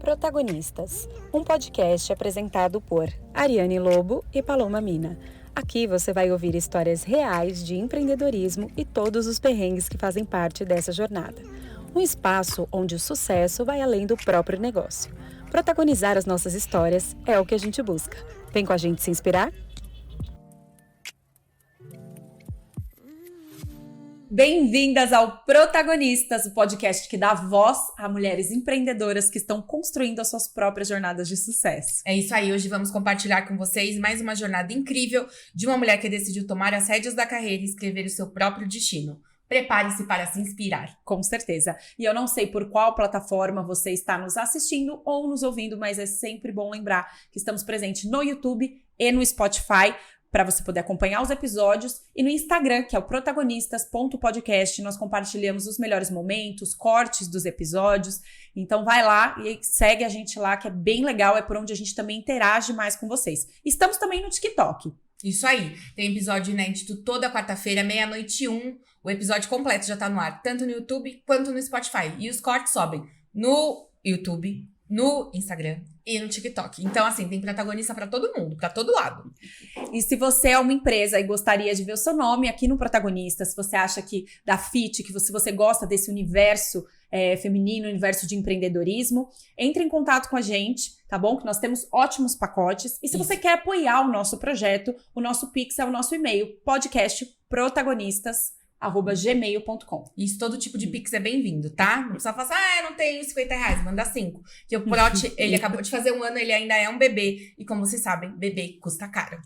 Protagonistas, um podcast apresentado por Ariane Lobo e Paloma Mina. Aqui você vai ouvir histórias reais de empreendedorismo e todos os perrengues que fazem parte dessa jornada. Um espaço onde o sucesso vai além do próprio negócio. Protagonizar as nossas histórias é o que a gente busca. Vem com a gente se inspirar? Bem-vindas ao Protagonistas, o podcast que dá voz a mulheres empreendedoras que estão construindo as suas próprias jornadas de sucesso. É isso aí, hoje vamos compartilhar com vocês mais uma jornada incrível de uma mulher que decidiu tomar as rédeas da carreira e escrever o seu próprio destino. Prepare-se para se inspirar. Com certeza. E eu não sei por qual plataforma você está nos assistindo ou nos ouvindo, mas é sempre bom lembrar que estamos presentes no YouTube e no Spotify, para você poder acompanhar os episódios, e no Instagram, que é o protagonistas.podcast, nós compartilhamos os melhores momentos, cortes dos episódios. Então vai lá e segue a gente lá, que é bem legal, é por onde a gente também interage mais com vocês. Estamos também no TikTok. Isso aí, tem episódio inédito toda quarta-feira, 00:01. O episódio completo já tá no ar, tanto no YouTube quanto no Spotify. E os cortes sobem no YouTube, no Instagram e no TikTok. Então, assim, tem protagonista pra todo mundo, pra todo lado. E se você é uma empresa e gostaria de ver o seu nome aqui no Protagonista, se você acha que dá fit, que se você gosta desse universo feminino, universo de empreendedorismo, entre em contato com a gente, tá bom? Que nós temos ótimos pacotes. E se você quer apoiar o nosso projeto, o nosso Pix é o nosso e-mail, podcastprotagonistas@gmail.com. Isso, todo tipo de Pix é bem-vindo, tá? Não precisa falar assim, eu não tenho R$50, manda 5. Que o Prot, ele acabou de fazer um ano, ele ainda é um bebê. E como vocês sabem, bebê custa caro.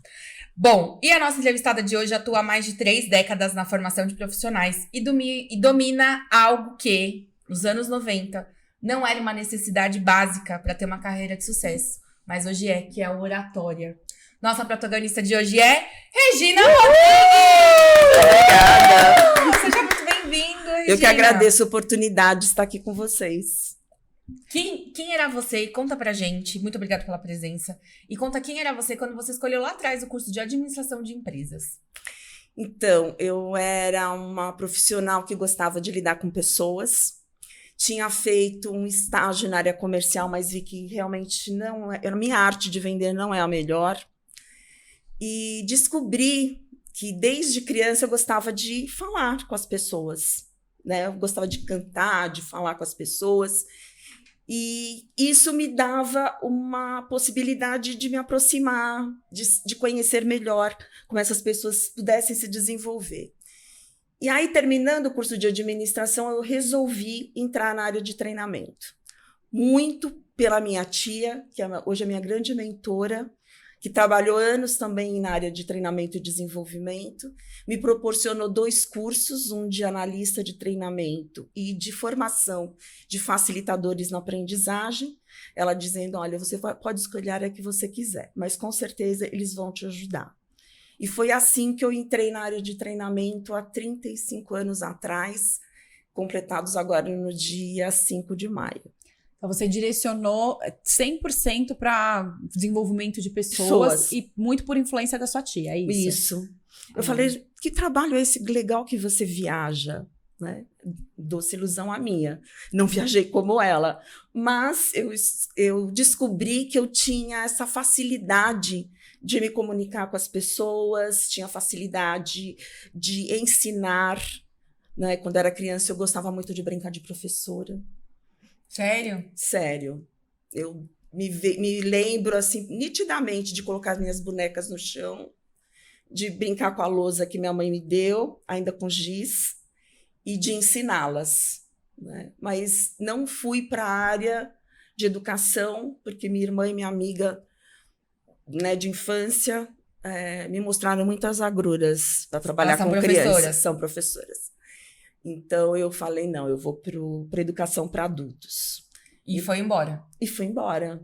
Bom, e a nossa entrevistada de hoje atua há mais de 3 décadas na formação de profissionais e domina algo que, nos anos 90, não era uma necessidade básica para ter uma carreira de sucesso. Mas hoje é, que é a oratória. Nossa protagonista de hoje é Regina Rodrigues! Obrigada! Seja muito bem-vindo, Regina! Eu que agradeço a oportunidade de estar aqui com vocês. Quem era você? Conta pra gente. Muito obrigada pela presença. E conta quem era você quando você escolheu lá atrás o curso de administração de empresas. Então, eu era uma profissional que gostava de lidar com pessoas. Tinha feito um estágio na área comercial, mas vi que realmente não é, a minha arte de vender não é a melhor. E descobri que desde criança eu gostava de falar com as pessoas, né? Eu gostava de cantar, de falar com as pessoas. E isso me dava uma possibilidade de me aproximar, de conhecer melhor como essas pessoas pudessem se desenvolver. E aí, terminando o curso de administração, eu resolvi entrar na área de treinamento. Muito pela minha tia, que hoje é minha grande mentora, que trabalhou anos também na área de treinamento e desenvolvimento, me proporcionou 2 cursos, um de analista de treinamento e de formação de facilitadores na aprendizagem, ela dizendo, olha, você pode escolher a área que você quiser, mas com certeza eles vão te ajudar. E foi assim que eu entrei na área de treinamento há 35 anos atrás, completados agora no dia 5 de maio. Então, você direcionou 100% para desenvolvimento de pessoas e muito por influência da sua tia, é isso? Isso. Eu falei, que trabalho é esse legal que você viaja? Né? Doce ilusão a minha. Não viajei como ela. Mas eu descobri que eu tinha essa facilidade de me comunicar com as pessoas, tinha facilidade de ensinar. Né? Quando era criança, eu gostava muito de brincar de professora. Sério? Sério. Eu me lembro, assim, nitidamente de colocar minhas bonecas no chão, de brincar com a lousa que minha mãe me deu, ainda com giz, e de ensiná-las. Né? Mas não fui para a área de educação, porque minha irmã e minha amiga, né, de infância me mostraram muitas agruras para trabalhar com crianças. São professoras. Então, eu falei, não, eu vou para educação para adultos. E foi embora? E fui embora.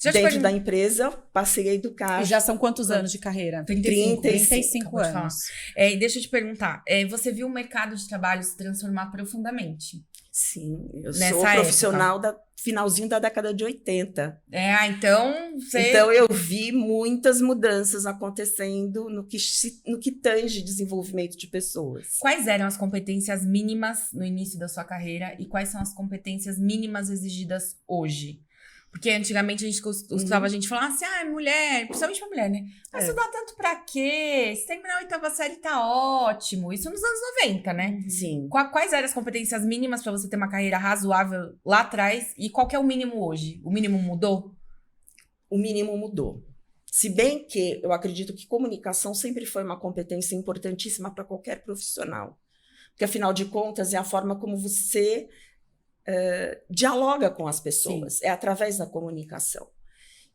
Dentro da empresa, passei a educar. E já são quantos anos de carreira? 35 anos. E deixa eu te perguntar, você viu o mercado de trabalho se transformar profundamente? Sim, eu sou profissional da finalzinho da década de 80. Então Então eu vi muitas mudanças acontecendo no que tange desenvolvimento de pessoas. Quais eram as competências mínimas no início da sua carreira e quais são as competências mínimas exigidas hoje? Porque antigamente a gente escutava a gente falar assim, mulher, principalmente pra mulher, né? Mas estudar tanto pra quê? Se terminar a 8ª série tá ótimo. Isso nos anos 90, né? Sim. Quais eram as competências mínimas pra você ter uma carreira razoável lá atrás? E qual que é o mínimo hoje? O mínimo mudou? O mínimo mudou. Se bem que eu acredito que comunicação sempre foi uma competência importantíssima para qualquer profissional. Porque, afinal de contas, é a forma como você dialoga com as pessoas. Sim. É através da comunicação.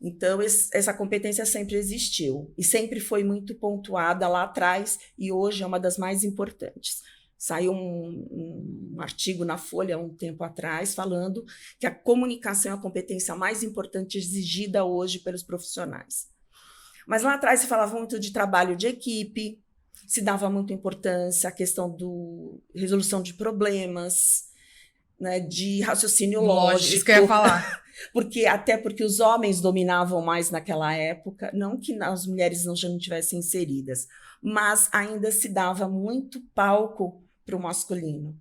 Então, essa competência sempre existiu. E sempre foi muito pontuada lá atrás. E hoje é uma das mais importantes. Saiu um artigo na Folha, um tempo atrás, falando que a comunicação é a competência mais importante exigida hoje pelos profissionais. Mas lá atrás se falava muito de trabalho de equipe, se dava muita importância à questão da resolução de problemas, né, de raciocínio lógico. Isso que eu ia falar. Até porque os homens dominavam mais naquela época, não que as mulheres já não tivessem inseridas, mas ainda se dava muito palco para o masculino.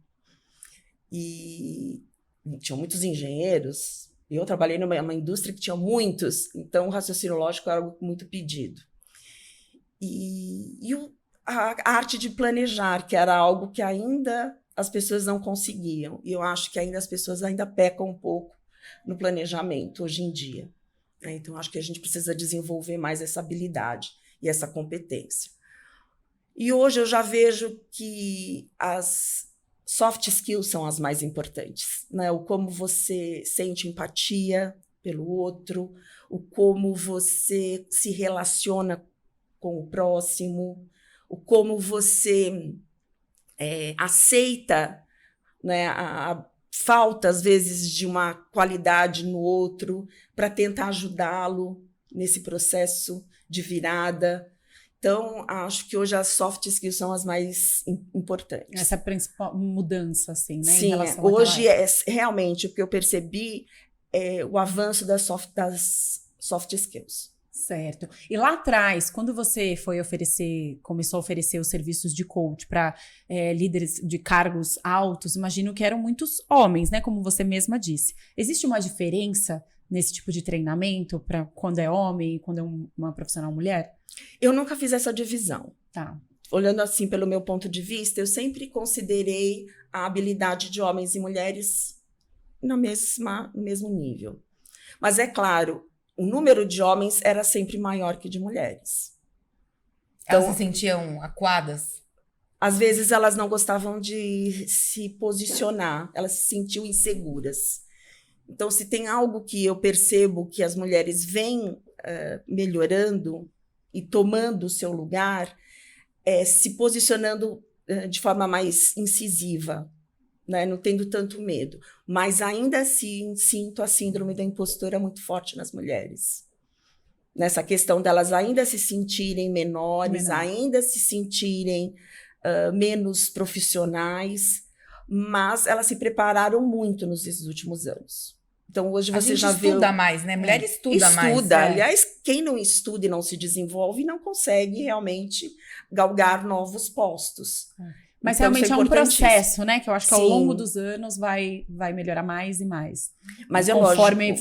E tinham muitos engenheiros. Eu trabalhei numa indústria que tinha muitos, então o raciocínio lógico era algo muito pedido. A arte de planejar, que era algo que ainda as pessoas não conseguiam. E eu acho que ainda as pessoas ainda pecam um pouco no planejamento hoje em dia. Então, acho que a gente precisa desenvolver mais essa habilidade e essa competência. E hoje eu já vejo que as soft skills são as mais importantes, né? O como você sente empatia pelo outro, o como você se relaciona com o próximo, o como você aceita, né, a falta, às vezes, de uma qualidade no outro para tentar ajudá-lo nesse processo de virada. Então, acho que hoje as soft skills são as mais importantes. Essa é a principal mudança, assim, né? Sim, hoje realmente o que eu percebi é o avanço das soft skills. Certo. E lá atrás, quando você começou a oferecer os serviços de coach para líderes de cargos altos, imagino que eram muitos homens, né? Como você mesma disse. Existe uma diferença nesse tipo de treinamento para quando é homem e quando é uma profissional mulher? Eu nunca fiz essa divisão. Tá. Olhando assim pelo meu ponto de vista, eu sempre considerei a habilidade de homens e mulheres no mesmo nível. Mas é claro, o número de homens era sempre maior que de mulheres. Então, elas se sentiam acuadas? Às vezes elas não gostavam de se posicionar, elas se sentiam inseguras. Então, se tem algo que eu percebo que as mulheres vêm melhorando e tomando o seu lugar, se posicionando de forma mais incisiva, né? Não tendo tanto medo. Mas ainda assim, sinto a síndrome da impostora muito forte nas mulheres. Nessa questão delas ainda se sentirem menores, ainda se sentirem menos profissionais, mas elas se prepararam muito nos últimos anos. Então, hoje você já vê... estuda mais, né? Mulher estuda mais. Estuda. Aliás, quem não estuda e não se desenvolve não consegue realmente galgar novos postos. Mas então, realmente é um processo, né? Que eu acho que ao longo dos anos vai melhorar mais e mais. Mas conforme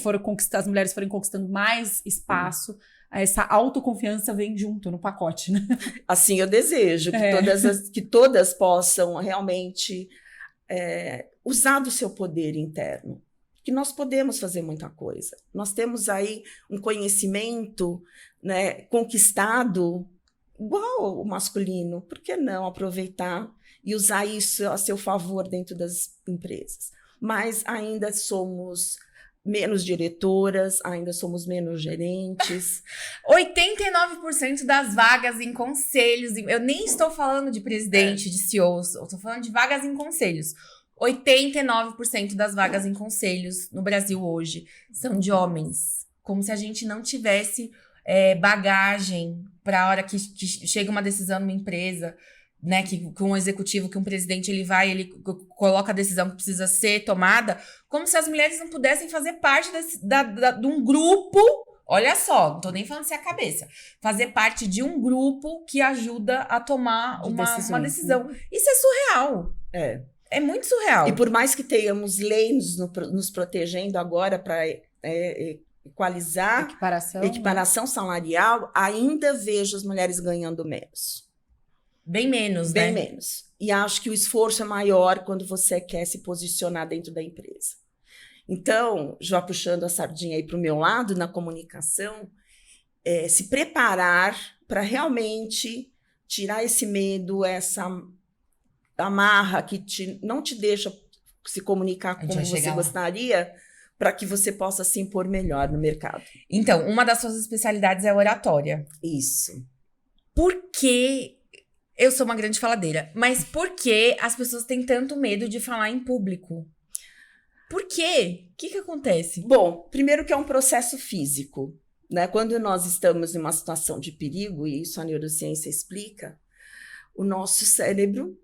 as mulheres forem conquistando mais espaço, essa autoconfiança vem junto no pacote, né? Assim, eu desejo que todas possam realmente usar do seu poder interno. Que nós podemos fazer muita coisa. Nós temos aí um conhecimento, né, conquistado igual o masculino. Por que não aproveitar e usar isso a seu favor dentro das empresas? Mas ainda somos menos diretoras, ainda somos menos gerentes. 89% das vagas em conselhos, eu nem estou falando de presidente, de CEOs, eu estou falando de vagas em conselhos. 89% das vagas em conselhos no Brasil hoje são de homens. Como se a gente não tivesse bagagem para a hora que chega uma decisão numa empresa, né, que um executivo, que um presidente, ele coloca a decisão que precisa ser tomada, como se as mulheres não pudessem fazer parte de um grupo. Olha só, não tô nem falando se é a cabeça. Fazer parte de um grupo que ajuda a tomar uma decisão. Né? Isso é surreal. É muito surreal. E por mais que tenhamos leis nos protegendo agora para equalizar equiparação salarial, ainda vejo as mulheres ganhando menos. Bem menos, Bem né? menos. E acho que o esforço é maior quando você quer se posicionar dentro da empresa. Então, já puxando a sardinha aí para o meu lado, na comunicação, se preparar para realmente tirar esse medo, essa amarra que não te deixa se comunicar como você gostaria, para que você possa se impor melhor no mercado. Então, uma das suas especialidades é oratória. Isso. Por que... Eu sou uma grande faladeira, mas por que as pessoas têm tanto medo de falar em público? Por quê? O que acontece? Bom, primeiro que é um processo físico, né? Quando nós estamos em uma situação de perigo, e isso a neurociência explica, o nosso cérebro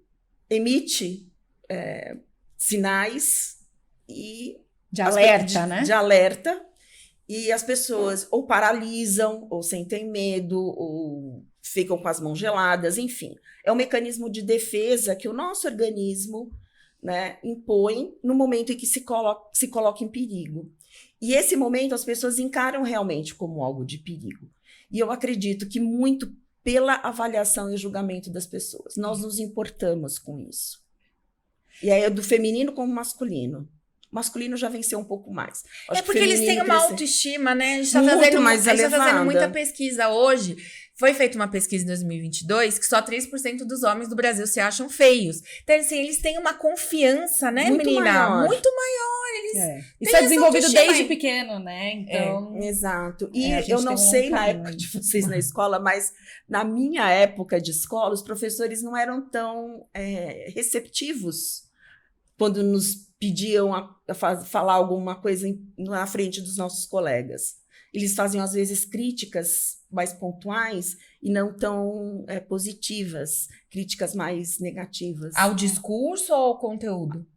emite sinais de alerta, né? De alerta, e as pessoas ou paralisam, ou sentem medo, ou ficam com as mãos geladas, enfim. É um mecanismo de defesa que o nosso organismo, né, impõe no momento em que se coloca em perigo. E esse momento as pessoas encaram realmente como algo de perigo. E eu acredito que muito pela avaliação e julgamento das pessoas. Nós nos importamos com isso. E aí é do feminino como masculino. O masculino já venceu um pouco mais. Acho porque eles têm uma autoestima, né? A gente está fazendo muita pesquisa hoje. Foi feita uma pesquisa em 2022 que só 3% dos homens do Brasil se acham feios. Então, assim, eles têm uma confiança, né, muito menina? Maior. Muito maior. Isso é desenvolvido desde pequeno, né? Então, exato. E eu não sei na época de vocês na escola, mas na minha época de escola, os professores não eram tão receptivos quando nos pediam a falar alguma coisa na frente dos nossos colegas. Eles faziam, às vezes, críticas mais pontuais e não tão positivas, críticas mais negativas. Ao discurso ou ao conteúdo?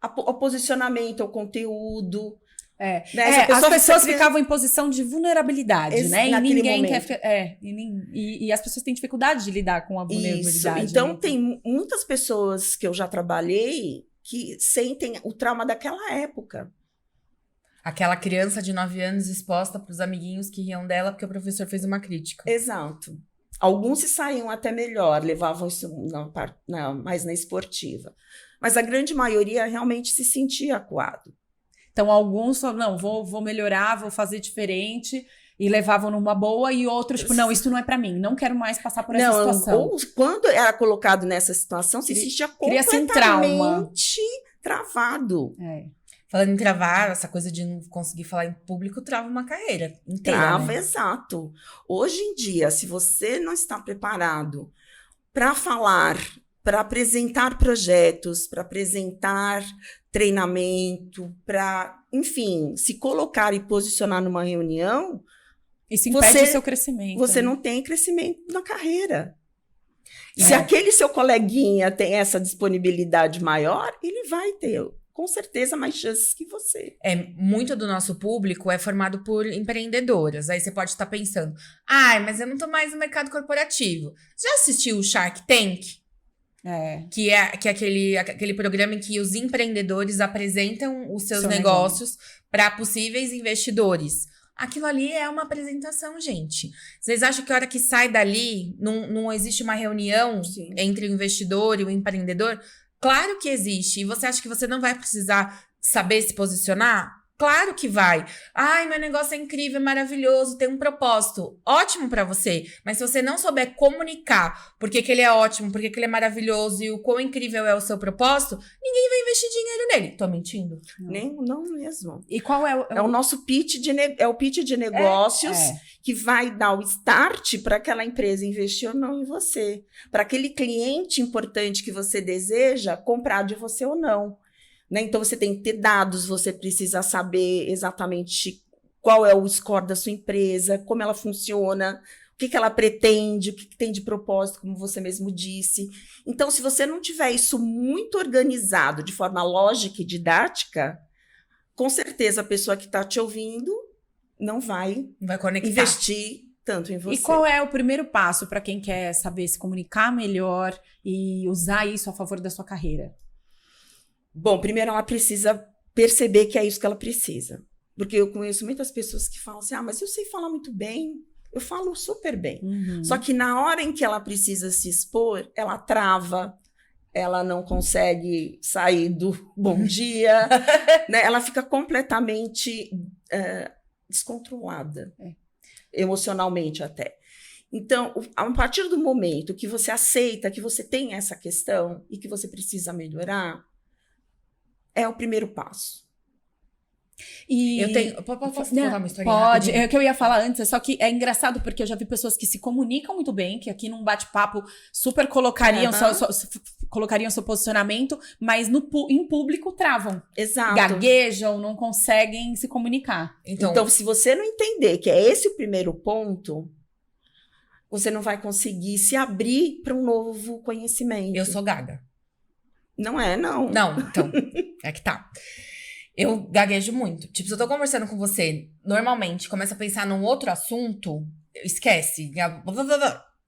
Ao posicionamento, ao conteúdo. Né? As pessoas ficavam em posição de vulnerabilidade, né? E ninguém quer... E as pessoas têm dificuldade de lidar com a vulnerabilidade. Isso. Então, né? tem muitas pessoas que eu já trabalhei que sentem o trauma daquela época. Aquela criança de 9 anos exposta para os amiguinhos que riam dela porque o professor fez uma crítica. Exato. Alguns se saíam até melhor, levavam isso mais na esportiva. Mas a grande maioria realmente se sentia acuado. Então, alguns falavam, não, vou melhorar, vou fazer diferente, e levavam numa boa, e outros, tipo, não, isso não é pra mim, não quero mais passar por essa situação. Ou quando era colocado nessa situação, se sentia completamente travado. Falando em travar, essa coisa de não conseguir falar em público trava uma carreira inteira. Trava, né? Exato. Hoje em dia, se você não está preparado para falar, para apresentar projetos, para apresentar treinamento, para, enfim, se colocar e posicionar numa reunião, isso impede o seu crescimento. Você não tem crescimento na carreira. Se aquele seu coleguinha tem essa disponibilidade maior, ele vai ter, com certeza, mais chances que você. Muito do nosso público é formado por empreendedoras. Aí você pode estar pensando, mas eu não tô mais no mercado corporativo. Já assistiu o Shark Tank? Que é aquele programa em que os empreendedores apresentam os seus negócios para possíveis investidores. Aquilo ali é uma apresentação, gente. Vocês acham que a hora que sai dali, não existe uma reunião entre o investidor e o empreendedor? Claro que existe. E você acha que você não vai precisar saber se posicionar? Claro que vai. Meu negócio é incrível, é maravilhoso, tem um propósito. Ótimo pra você. Mas se você não souber comunicar por que ele é ótimo, por que ele é maravilhoso e o quão incrível é o seu propósito, ninguém vai investir dinheiro nele. Tô mentindo? Não mesmo. E qual é o... É o nosso pitch de negócios que vai dar o start para aquela empresa investir ou não em você. Para aquele cliente importante que você deseja comprar de você ou não. Então, você tem que ter dados, você precisa saber exatamente qual é o score da sua empresa, como ela funciona, o que ela pretende, o que tem de propósito, como você mesmo disse. Então, se você não tiver isso muito organizado, de forma lógica e didática, com certeza a pessoa que está te ouvindo não vai investir tanto em você. E qual é o primeiro passo para quem quer saber se comunicar melhor e usar isso a favor da sua carreira? Bom, primeiro ela precisa perceber que é isso que ela precisa. Porque eu conheço muitas pessoas que falam assim, mas eu sei falar muito bem, eu falo super bem. Só que na hora em que ela precisa se expor, ela trava, ela não consegue sair do bom dia, né? Ela fica completamente descontrolada, emocionalmente até. Então, a partir do momento que você aceita que você tem essa questão e que você precisa melhorar, é o primeiro passo. E Eu tenho. Posso contar uma historinha? Pode, rapidinho? é o que eu ia falar antes, só que é engraçado porque eu já vi pessoas que se comunicam muito bem, que aqui num bate-papo super colocariam, colocariam seu posicionamento, mas em público travam. Exato. Gaguejam, não conseguem se comunicar. Então, se você não entender que é esse o primeiro ponto, você não vai conseguir se abrir para um novo conhecimento. Eu sou gaga. Não é, não. Não, então, é que tá. Eu gaguejo muito. Tipo, se eu tô conversando com você, normalmente, começa a pensar num outro assunto, esquece.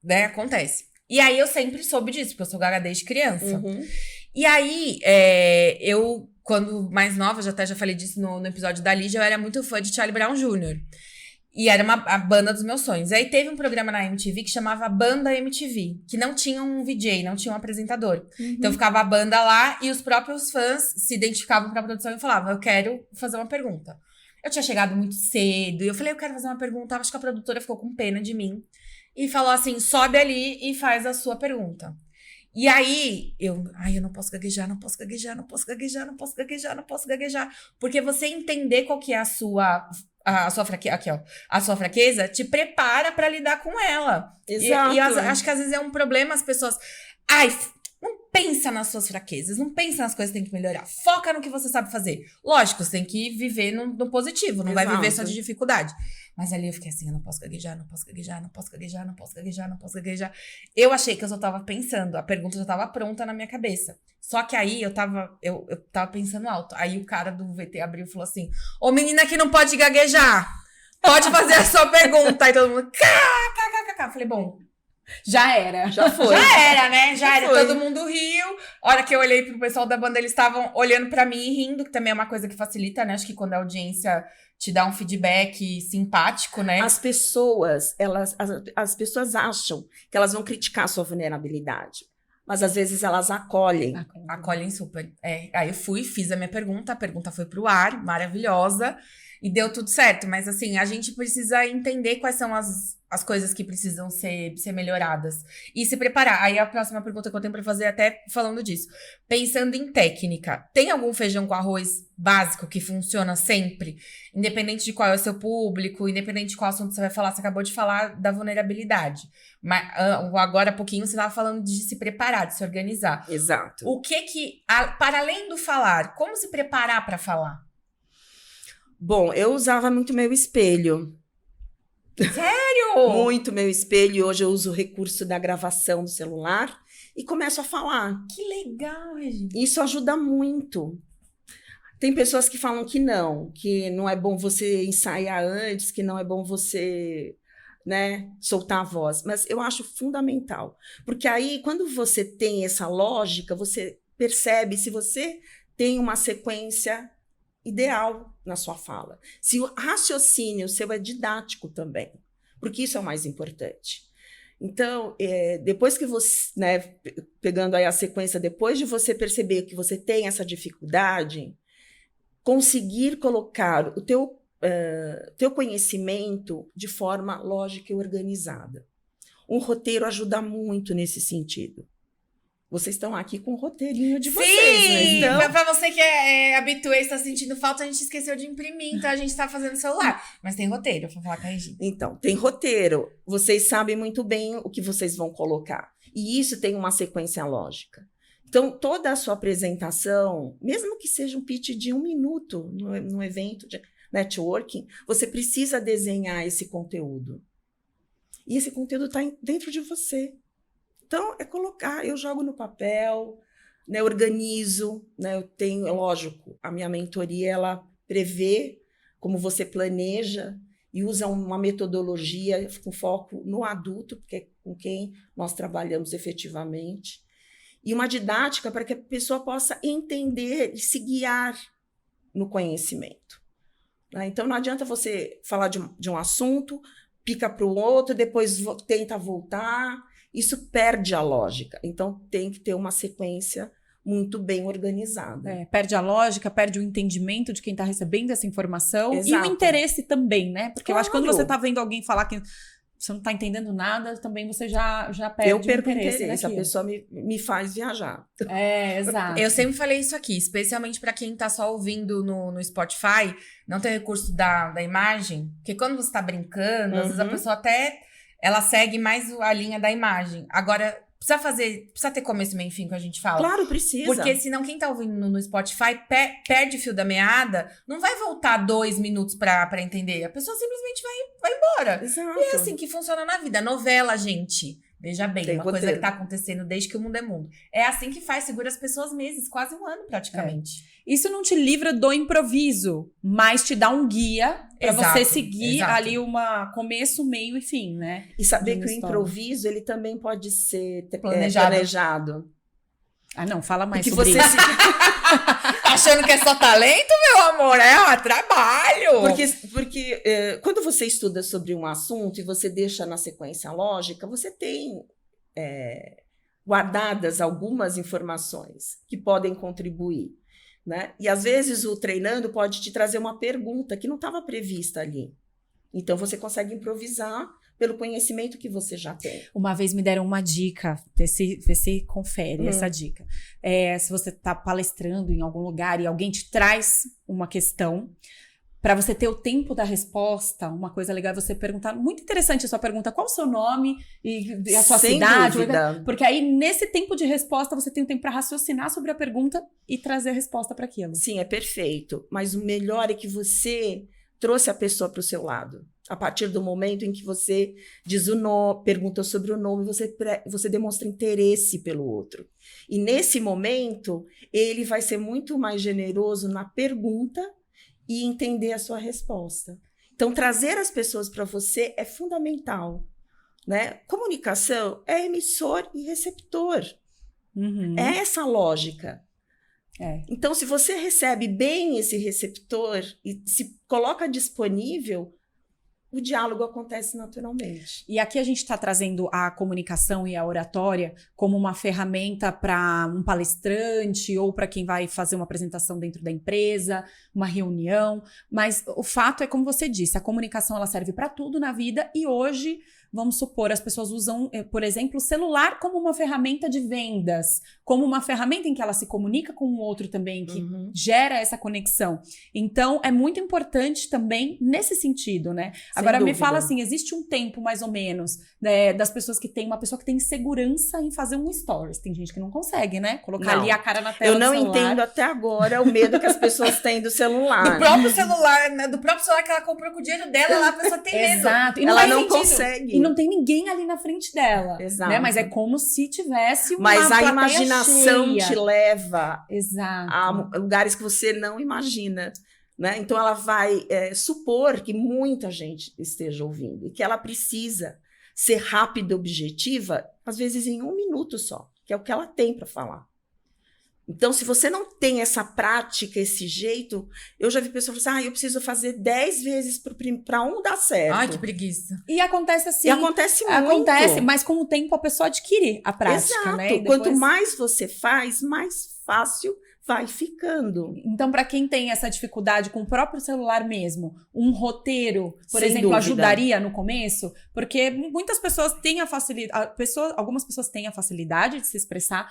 Né? Acontece. E aí, eu sempre soube disso, porque eu sou gaga desde criança. E aí, eu, quando mais nova, já falei disso no episódio da Lígia, eu era muito fã de Charlie Brown Jr., e era a banda dos meus sonhos. E aí teve um programa na MTV que chamava Banda MTV, que não tinha um VJ, não tinha um apresentador. Então ficava a banda lá e os próprios fãs se identificavam com a produção e falavam, eu quero fazer uma pergunta. Eu tinha chegado muito cedo e eu falei, eu quero fazer uma pergunta. Acho que a produtora ficou com pena de mim e falou assim, sobe ali e faz a sua pergunta. E aí, eu não posso gaguejar, não posso gaguejar, não posso gaguejar, não posso gaguejar, não posso gaguejar. Porque você entender qual que é a sua fraqueza, aqui, ó, a sua fraqueza, te prepara pra lidar com ela. Exato. E acho que às vezes é um problema as pessoas, não pensa nas suas fraquezas, não pensa nas coisas que tem que melhorar. Foca no que você sabe fazer. Lógico, você tem que viver no positivo, não vai viver só de dificuldade. Mas ali eu fiquei assim, eu não posso gaguejar, não posso gaguejar, não posso gaguejar, não posso gaguejar, não posso gaguejar. Eu achei que eu só tava pensando, a pergunta já tava pronta na minha cabeça. Só que aí eu tava pensando alto. Aí o cara do VT abriu e falou assim, ô menina que não pode gaguejar, pode fazer a sua pergunta. Aí todo mundo, Falei, bom, já era. Já foi. já era, né? Já era. Foi. Todo mundo riu. A hora que eu olhei pro pessoal da banda, eles estavam olhando pra mim e rindo, que também é uma coisa que facilita, né? Acho que quando a audiência te dá um feedback simpático, né? As pessoas acham que elas vão criticar a sua vulnerabilidade. Mas às vezes elas acolhem. Acolhem super. Aí eu fui, fiz a minha pergunta, a pergunta foi pro ar, maravilhosa, e deu tudo certo. Mas assim, a gente precisa entender quais são as coisas que precisam ser melhoradas. E se preparar. Aí a próxima pergunta que eu tenho pra fazer é até falando disso. Pensando em técnica, tem algum feijão com arroz básico que funciona sempre? Independente de qual é o seu público, independente de qual assunto você vai falar. Você acabou de falar da vulnerabilidade. Mas agora há pouquinho você estava falando de se preparar, de se organizar. Exato. O para além do falar, como se preparar para falar? Bom, eu usava muito meu espelho. Sério? Muito meu espelho. Hoje eu uso o recurso da gravação do celular e começo a falar. Que legal, Regina. Isso ajuda muito. Tem pessoas que falam que não é bom você ensaiar antes, que não é bom você, né, soltar a voz. Mas eu acho fundamental. Porque aí, quando você tem essa lógica, você percebe se você tem uma sequência ideal na sua fala. Se o raciocínio seu é didático também, porque isso é o mais importante. Então, depois que você, né, pegando aí a sequência, depois de você perceber que você tem essa dificuldade, conseguir colocar o teu conhecimento de forma lógica e organizada. Um roteiro ajuda muito nesse sentido. Vocês estão aqui com o roteirinho de vocês, Sim! né? Então, Pra você que é habituê e está sentindo falta, a gente esqueceu de imprimir, então a gente tá fazendo celular. Mas tem roteiro, pra falar com a Regina. então, tem roteiro. Vocês sabem muito bem o que vocês vão colocar. E isso tem uma sequência lógica. Então, toda a sua apresentação, mesmo que seja um pitch de 1 minuto no evento de networking, você precisa desenhar esse conteúdo. E esse conteúdo está dentro de você. Então, é colocar, eu jogo no papel, né, organizo, né, eu tenho, lógico, a minha mentoria, ela prevê como você planeja e usa uma metodologia com foco no adulto, porque é com quem nós trabalhamos efetivamente, e uma didática para que a pessoa possa entender e se guiar no conhecimento. Né? Então, não adianta você falar de um assunto, pica para o outro, depois tenta voltar. Isso perde a lógica. Então, tem que ter uma sequência muito bem organizada. Perde a lógica, perde o entendimento de quem está recebendo essa informação. Exato. E o interesse também, né? Porque eu acho que quando você Claro. está vendo alguém falar que você não está entendendo nada, também você já perde Eu perco o interesse a daquilo. pessoa me faz viajar. Exato. Eu sempre falei isso aqui, especialmente pra quem tá só ouvindo no Spotify, não tem recurso da imagem, porque quando você tá brincando, às vezes a pessoa até, ela segue mais a linha da imagem. Agora, precisa ter começo, meio e fim, que a gente fala. Claro, precisa. Porque senão quem tá ouvindo no Spotify perde o fio da meada, não vai voltar 2 minutos pra entender. A pessoa simplesmente vai embora. Exato. E é assim que funciona na vida. Novela, gente, veja bem, Tem uma coisa roteiro. que tá acontecendo desde que o mundo é mundo. É assim que segura as pessoas meses, quase um ano praticamente. Isso não te livra do improviso, mas te dá um guia para Exato, você seguir exato. ali começo, meio e fim, né? E saber de uma que o história. improviso, ele também pode ser Planejado. planejado. Ah, não, fala mais Porque sobre você isso. Tá achando que é só talento, meu amor? É trabalho! Porque quando você estuda sobre um assunto e você deixa na sequência lógica, você tem guardadas algumas informações que podem contribuir. Né? E às vezes o treinando pode te trazer uma pergunta que não estava prevista ali. Então você consegue improvisar pelo conhecimento que você já tem. Uma vez me deram uma dica, vê se confere essa dica. Se você está palestrando em algum lugar e alguém te traz uma questão, para você ter o tempo da resposta, uma coisa legal é você perguntar, muito interessante a sua pergunta, qual o seu nome e a sua Sem cidade? dúvida. Porque aí, nesse tempo de resposta, você tem o tempo para raciocinar sobre a pergunta e trazer a resposta para aquilo. Sim, é perfeito. Mas o melhor é que você trouxe a pessoa para o seu lado. A partir do momento em que você diz o nome, pergunta sobre o nome, você demonstra interesse pelo outro. E nesse momento, ele vai ser muito mais generoso na pergunta e entender a sua resposta. Então, trazer as pessoas para você é fundamental. Né? Comunicação é emissor e receptor. Uhum. É essa a lógica. Então, se você recebe bem esse receptor e se coloca disponível, o diálogo acontece naturalmente. E aqui a gente está trazendo a comunicação e a oratória como uma ferramenta para um palestrante ou para quem vai fazer uma apresentação dentro da empresa, uma reunião. Mas o fato é, como você disse, a comunicação ela serve para tudo na vida e hoje, vamos supor, as pessoas usam, por exemplo, o celular como uma ferramenta de vendas, como uma ferramenta em que ela se comunica com o outro também, que gera essa conexão. Então, é muito importante também nesse sentido, né? Agora, me fala assim, existe um tempo, mais ou menos, né, das pessoas que tem uma pessoa que tem segurança em fazer um stories. Tem gente que não consegue, né? Colocar ali a cara na tela Eu não do celular. entendo até agora o medo que as pessoas têm do celular. Do próprio celular, né? Do próprio celular que ela comprou com o dinheiro dela, lá a pessoa tem medo. Exato. E Ela faz não sentido. consegue. E não tem ninguém ali na frente dela. Exato. Né? Mas é como se tivesse uma Mas a plateia imaginação cheia. te leva Exato. a lugares que você não imagina. Né? Então, ela vai supor que muita gente esteja ouvindo e que ela precisa ser rápida e objetiva, às vezes em 1 minuto só, que é o que ela tem para falar. Então, se você não tem essa prática, esse jeito, eu já vi pessoas falando assim, eu preciso fazer 10 vezes para um dar certo. Ai, que preguiça. E acontece assim. E acontece muito. Acontece, mas com o tempo a pessoa adquire a prática, Exato. né? E Quanto depois... mais você faz, mais fácil vai ficando. Então, para quem tem essa dificuldade com o próprio celular mesmo, um roteiro, por Sem exemplo, dúvida. ajudaria no começo? Porque muitas pessoas têm a facilidade, algumas pessoas têm a facilidade de se expressar,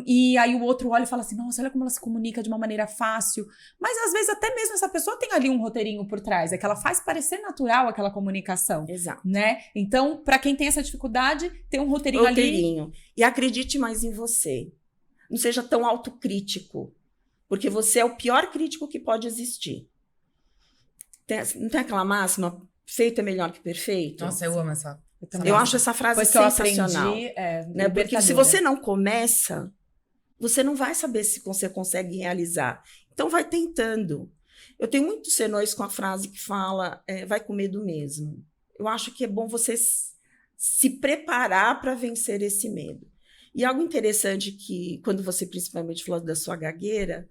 e aí o outro olha e fala assim, nossa, olha como ela se comunica de uma maneira fácil. Mas às vezes até mesmo essa pessoa tem ali um roteirinho por trás, é que ela faz parecer natural aquela comunicação. Exato. Né? Então, para quem tem essa dificuldade, ter um roteirinho ali. E acredite mais em você. Não seja tão autocrítico, porque você é o pior crítico que pode existir. Não tem aquela máxima, feito é melhor que perfeito? Nossa, eu amo essa. Eu acho essa frase Depois que eu sensacional. aprendi, Né? Porque se você não começa, você não vai saber se você consegue realizar. Então, vai tentando. Eu tenho muitos senões com a frase que fala, vai com medo mesmo. Eu acho que é bom você se preparar para vencer esse medo. E algo interessante que, quando você principalmente falou da sua gagueira,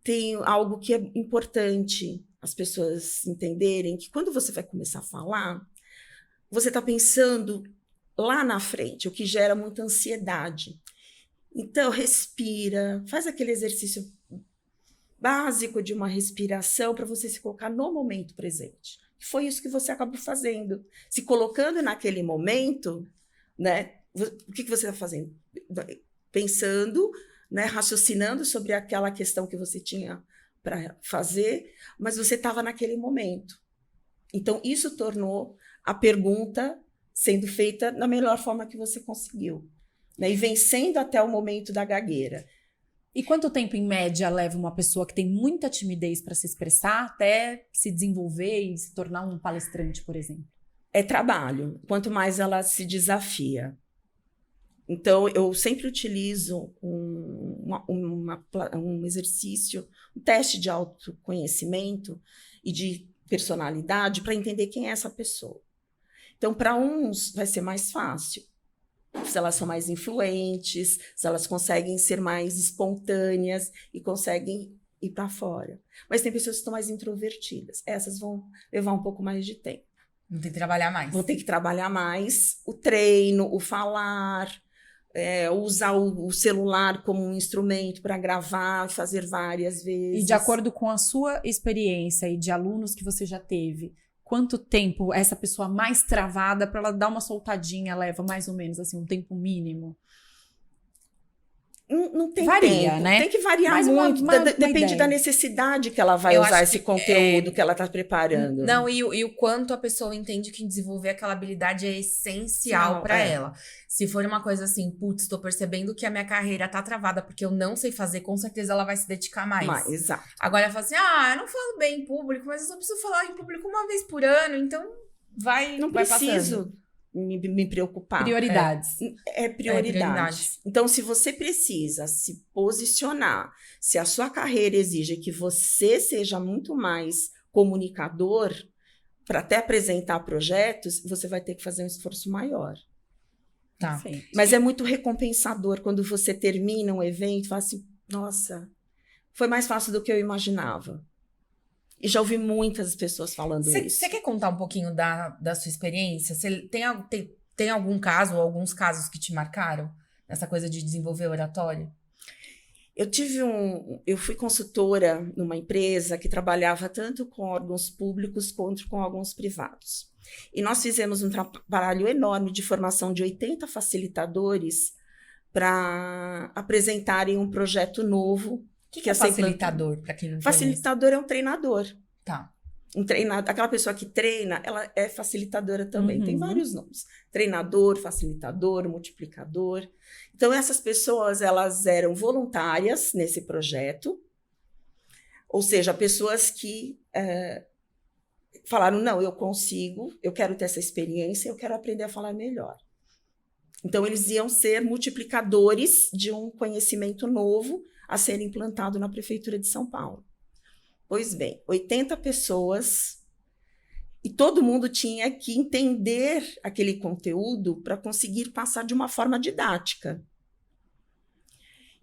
tem algo que é importante. as pessoas entenderem que quando você vai começar a falar, você está pensando lá na frente, o que gera muita ansiedade. Então, respira, faz aquele exercício básico de uma respiração para você se colocar no momento presente. Foi isso que você acabou fazendo. Se colocando naquele momento, né? O que você está fazendo? Pensando, né? Raciocinando sobre aquela questão que você tinha para fazer, mas você estava naquele momento. Então, isso tornou a pergunta sendo feita da melhor forma que você conseguiu, né? E vencendo até o momento da gagueira. E quanto tempo, em média, leva uma pessoa que tem muita timidez para se expressar até se desenvolver e se tornar um palestrante, por exemplo? É trabalho, quanto mais ela se desafia. Então, eu sempre utilizo um exercício, um teste de autoconhecimento e de personalidade para entender quem é essa pessoa. Então, para uns, vai ser mais fácil. Se elas são mais influentes, se elas conseguem ser mais espontâneas e conseguem ir para fora. Mas tem pessoas que estão mais introvertidas. Essas vão levar um pouco mais de tempo. Vão ter que trabalhar mais. Vão ter que trabalhar mais o treino, o falar, usar o celular como um instrumento para gravar, fazer várias vezes. E de acordo com a sua experiência e de alunos que você já teve, quanto tempo essa pessoa mais travada, para ela dar uma soltadinha, leva mais ou menos assim, um tempo mínimo? Não tem Varia, tempo, né? Tem que variar Mas muito, depende ideia. da necessidade que ela vai Eu usar acho esse que, conteúdo que ela está preparando. Não, e o quanto a pessoa entende que desenvolver aquela habilidade é essencial para ela. Se for uma coisa assim, putz, tô percebendo que a minha carreira tá travada porque eu não sei fazer, com certeza ela vai se dedicar mais. Exato. Agora ela fala assim, eu não falo bem em público, mas eu só preciso falar em público uma vez por ano, então Não vai preciso passando. me preocupar. Prioridades. É prioridade. Então, se você precisa se posicionar, se a sua carreira exige que você seja muito mais comunicador para até apresentar projetos, você vai ter que fazer um esforço maior. Tá. Perfeito. Mas é muito recompensador quando você termina um evento e fala assim, nossa, foi mais fácil do que eu imaginava. E já ouvi muitas pessoas falando isso. Você quer contar um pouquinho da sua experiência? Você tem algum caso ou alguns casos que te marcaram nessa coisa de desenvolver oratório? Eu fui consultora numa empresa que trabalhava tanto com órgãos públicos quanto com órgãos privados. E nós fizemos um trabalho enorme de formação de 80 facilitadores para apresentarem um projeto novo. O que é facilitador, para quem não conhece? Facilitador é um treinador. Tá. Aquela pessoa que treina, ela é facilitadora também. Uhum. Tem vários nomes. Treinador, facilitador, multiplicador. Então, essas pessoas, elas eram voluntárias nesse projeto. Ou seja, pessoas que falaram, não, eu consigo, eu quero ter essa experiência, eu quero aprender a falar melhor. Então, eles iam ser multiplicadores de um conhecimento novo a ser implantado na Prefeitura de São Paulo. Pois bem, 80 pessoas e todo mundo tinha que entender aquele conteúdo para conseguir passar de uma forma didática.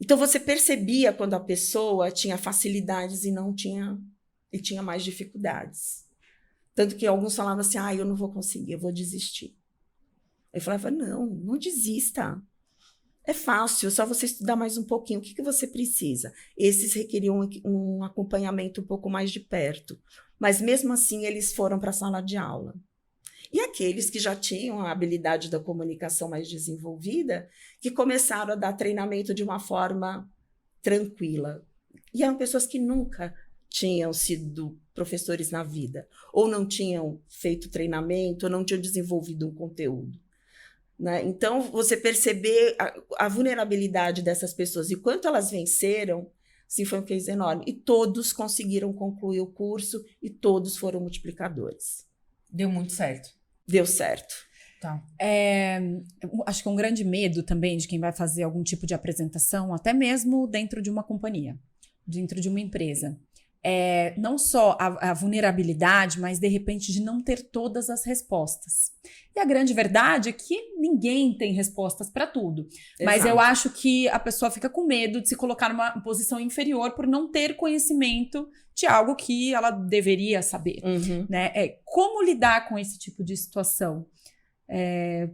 Então, você percebia quando a pessoa tinha facilidades e tinha mais dificuldades. Tanto que alguns falavam assim, eu não vou conseguir, eu vou desistir. Eu falava, não desista. É fácil, é só você estudar mais um pouquinho. O que você precisa? Esses requeriam um acompanhamento um pouco mais de perto. Mas, mesmo assim, eles foram para a sala de aula. E aqueles que já tinham a habilidade da comunicação mais desenvolvida, que começaram a dar treinamento de uma forma tranquila. E eram pessoas que nunca tinham sido professores na vida, ou não tinham feito treinamento, ou não tinham desenvolvido um conteúdo. Né? Então, você perceber a vulnerabilidade dessas pessoas e quanto elas venceram, sim, foi um case enorme. E todos conseguiram concluir o curso e todos foram multiplicadores. Deu muito certo. Deu certo. Tá. Acho que é um grande medo também de quem vai fazer algum tipo de apresentação, até mesmo dentro de uma companhia, dentro de uma empresa. não só a vulnerabilidade, mas de repente de não ter todas as respostas. E a grande verdade é que ninguém tem respostas para tudo. Mas Exato. eu acho que a pessoa fica com medo de se colocar numa posição inferior por não ter conhecimento de algo que ela deveria saber. Uhum. Né? Como lidar com esse tipo de situação?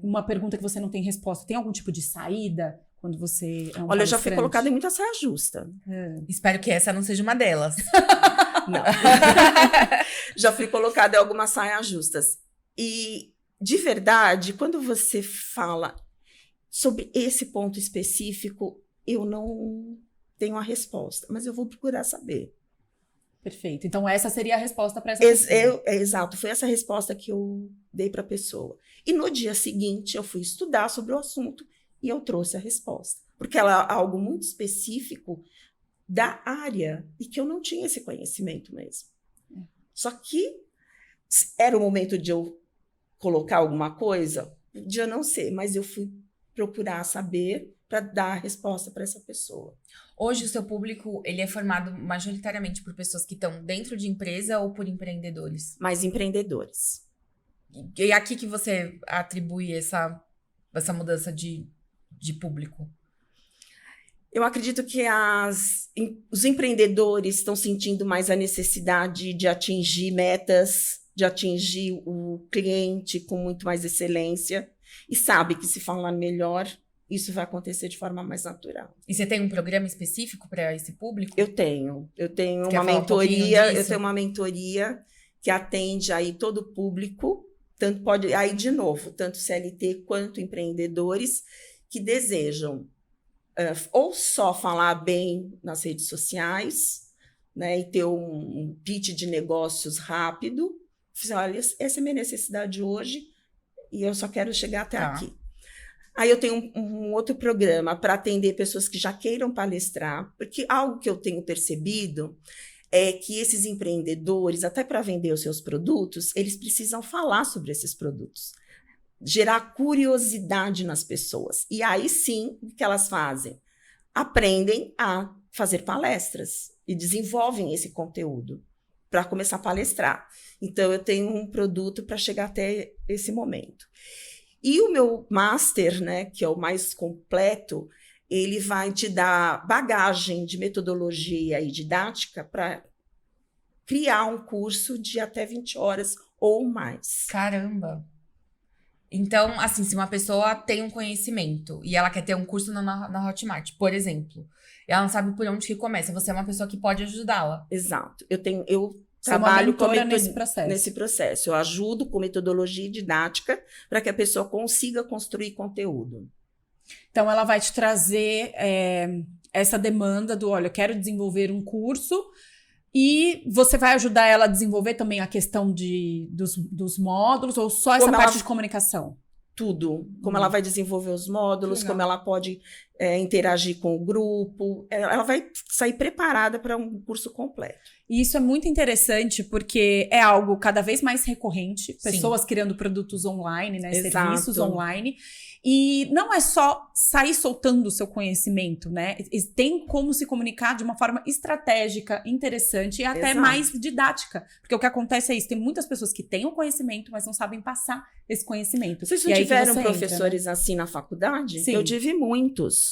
Uma pergunta que você não tem resposta. Tem algum tipo de saída quando você é um Olha, eu já fui palestrante? colocada em muita saia justa. Espero que essa não seja uma delas. Não. Já fui colocada em algumas saias justas. E, de verdade, quando você fala sobre esse ponto específico, eu não tenho a resposta, mas eu vou procurar saber. Perfeito. Então, essa seria a resposta para essa pessoa. Exato, foi essa resposta que eu dei para a pessoa. E no dia seguinte, eu fui estudar sobre o assunto e eu trouxe a resposta. Porque ela é algo muito específico da área e que eu não tinha esse conhecimento mesmo. Só que era o momento de eu colocar alguma coisa? Podia não ser, mas eu fui procurar saber para dar a resposta para essa pessoa. Hoje o seu público, ele é formado majoritariamente por pessoas que estão dentro de empresa ou por empreendedores? Mais empreendedores. E aqui que você atribui essa mudança de público? Eu acredito que os empreendedores estão sentindo mais a necessidade de atingir metas, de atingir o cliente com muito mais excelência e sabe que se falar melhor, isso vai acontecer de forma mais natural. E você tem um programa específico para esse público? Eu tenho Você uma quer falar um pouquinho mentoria, disso? eu tenho uma mentoria que atende aí todo o público, tanto pode, aí de novo, tanto CLT quanto empreendedores que desejam ou só falar bem nas redes sociais, né, e ter um pitch de negócios rápido. Olha, essa é a minha necessidade hoje e eu só quero chegar até aqui. Aí eu tenho um outro programa para atender pessoas que já queiram palestrar, porque algo que eu tenho percebido é que esses empreendedores, até para vender os seus produtos, eles precisam falar sobre esses produtos, gerar curiosidade nas pessoas. E aí sim, o que elas fazem? Aprendem a fazer palestras e desenvolvem esse conteúdo para começar a palestrar. Então, eu tenho um produto para chegar até esse momento. E o meu master, né, que é o mais completo, ele vai te dar bagagem de metodologia e didática para criar um curso de até 20 horas ou mais. Caramba! Então, assim, se uma pessoa tem um conhecimento e ela quer ter um curso na Hotmart, por exemplo, ela não sabe por onde que começa, você é uma pessoa que pode ajudá-la. Exato. Eu trabalho nesse processo. Eu ajudo com metodologia e didática para que a pessoa consiga construir conteúdo. Então, ela vai te trazer essa demanda do, olha, eu quero desenvolver um curso e você vai ajudar ela a desenvolver também a questão dos módulos ou só essa parte de comunicação? Tudo. Como ela vai desenvolver os módulos, como ela pode interagir com o grupo. Ela vai sair preparada para um curso completo. E isso é muito interessante porque é algo cada vez mais recorrente. Pessoas criando produtos online, né? Serviços online. E não é só sair soltando o seu conhecimento, né? Tem como se comunicar de uma forma estratégica, interessante e até mais didática. Porque o que acontece é isso, tem muitas pessoas que têm o conhecimento, mas não sabem passar esse conhecimento. Vocês não tiveram professores assim na faculdade? Sim. Eu tive muitos.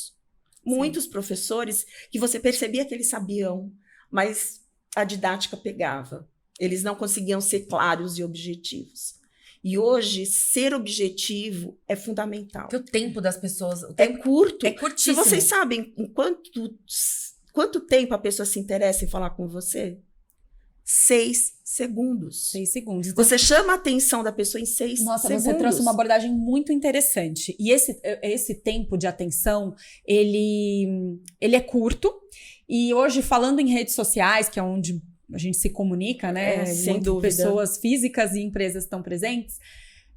Muitos professores que você percebia que eles sabiam, mas a didática pegava. Eles não conseguiam ser claros e objetivos. E hoje, ser objetivo é fundamental. Porque o tempo das pessoas... É curto. É curtíssimo. Se vocês sabem em quanto tempo a pessoa se interessa em falar com você? 6 segundos. 6 segundos. Então, você chama a atenção da pessoa em 6 segundos. Nossa, você trouxe uma abordagem muito interessante. E esse tempo de atenção, ele é curto. E hoje, falando em redes sociais, que é onde a gente se comunica, né? Sem dúvida. Pessoas físicas e empresas estão presentes.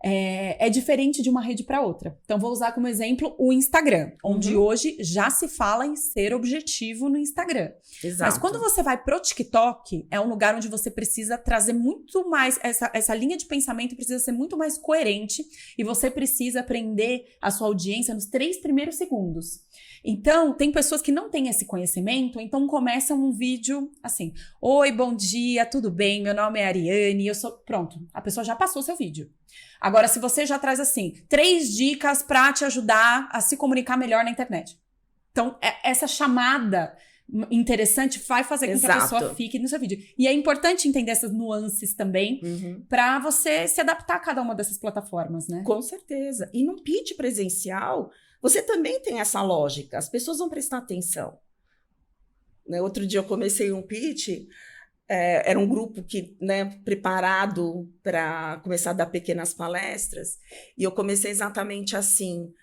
é diferente de uma rede para outra. Então, vou usar como exemplo o Instagram, onde hoje já se fala em ser objetivo no Instagram. Exato. Mas quando você vai pro TikTok, é um lugar onde você precisa trazer muito mais, essa linha de pensamento precisa ser muito mais coerente e você precisa prender a sua audiência nos 3 primeiros segundos. Então, tem pessoas que não têm esse conhecimento, então começam um vídeo assim: oi, bom dia, tudo bem? Meu nome é Ariane, eu sou... Pronto, a pessoa já passou o seu vídeo. Agora, se você já traz assim, 3 dicas pra te ajudar a se comunicar melhor na internet. Então, essa chamada interessante vai fazer com que a pessoa fique no seu vídeo. E é importante entender essas nuances também, pra você se adaptar a cada uma dessas plataformas, né? Com certeza. E no pitch presencial, você também tem essa lógica. As pessoas vão prestar atenção. Né? Outro dia eu comecei um pitch, era um grupo que, né, preparado para começar a dar pequenas palestras, e eu comecei exatamente assim: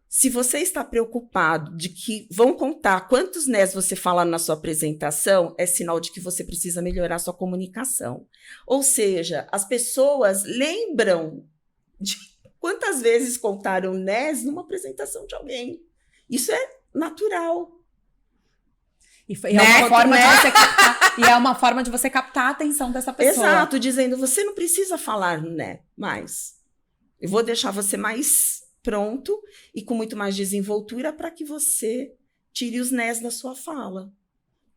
se você está preocupado de que vão contar quantos nés você fala na sua apresentação, é sinal de que você precisa melhorar a sua comunicação. Ou seja, as pessoas lembram de quantas vezes contaram nés numa apresentação de alguém. Isso é natural. E é uma forma de você captar, e é uma forma de você captar a atenção dessa pessoa. Exato, dizendo: você não precisa falar né mais. Eu vou deixar você mais pronto e com muito mais desenvoltura para que você tire os nés da sua fala.